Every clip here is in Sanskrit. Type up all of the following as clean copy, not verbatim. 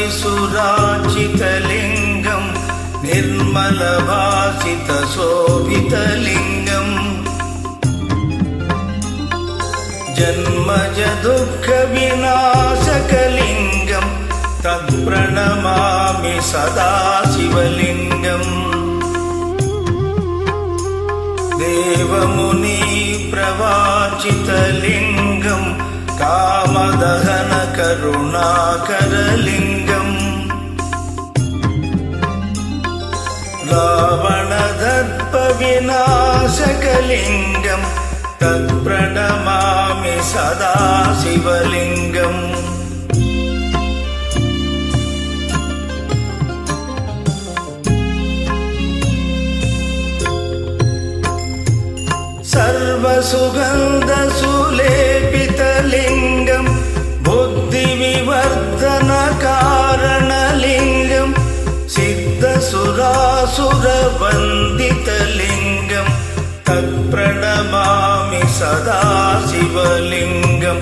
परिसुराचितलिङ्गं निर्मलभासितशोभितलिङ्गम् जन्मज दुःखविनाशकलिङ्गं तत्प्रणमामि सदा शिवलिङ्गम् देवमुनि प्रवाचितलिङ्गं कामदहन करुणाकरलिङ्गम् रावणदर्पविनाशकलिङ्गं तत्प्रणमामि सदा शिवलिङ्गम् सर्वसुगन्धसुलेपितलिङ्गं बुद्धिविवर्धनकारणलिङ्गं सिद्धसुरासुरवन्दितलिङ्गं तत्प्रणमामि सदा शिवलिङ्गं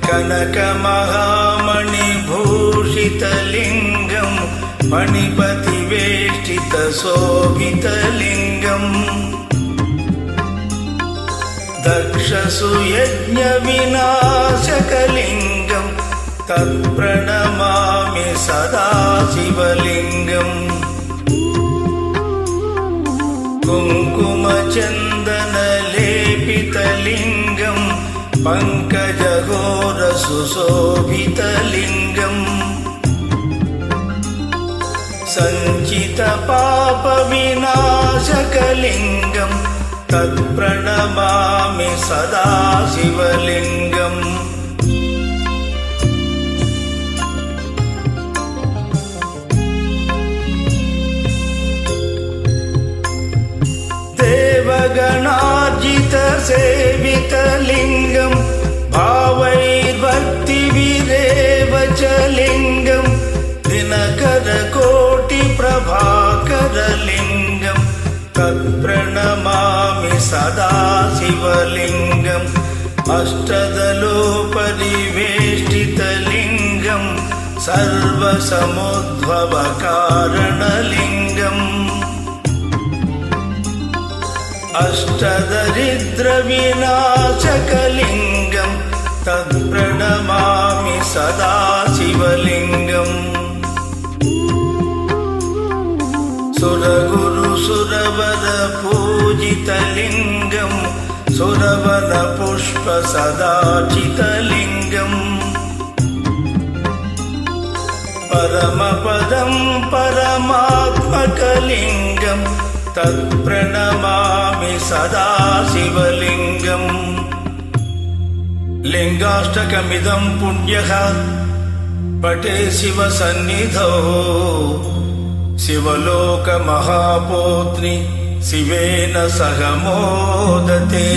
कनकमहामणिभूषितलिङ्गं मणिपतिवेष्टितशोभितलिङ्गम् दक्षसुयज्ञविनाशकलिङ्गं तत्प्रणमामि सदा शिवलिङ्गम् कुङ्कुमचन्दनलेपितलिङ्गं पङ्कजघोरसुशोभितलिङ्गम् सञ्चितपापविनाशकलिङ्गं तत्प्रणमामि सदा शिवलिङ्गम् देवगणार्जितसेवितलिङ्गं भावैर्भक्तिभिरेव च लिङ्गं दिनकरकोटिप्रभाकरलिङ्गं तत्प्रणमामि सदा शिवलिङ्गम् अष्टदलोपरिवेष्टितलिङ्गं सर्वसमुद्भवकारणलिङ्गम् अष्टदरिद्रविनाशकलिङ्गं तत्प्रणमामि सदा शिवलिङ्गम् सुरगुरुसुरवरपूजितलिङ्गं सुरवनपुष्पसदाचितलिङ्गम् परमपदं परमात्मकलिङ्गं तत्प्रणमामि सदा शिवलिङ्गम् लिङ्गाष्टकमिदं पुण्यः पठे शिवसन्निधौ शिवलोकमहापोत्रि शिवेन सह मोदते।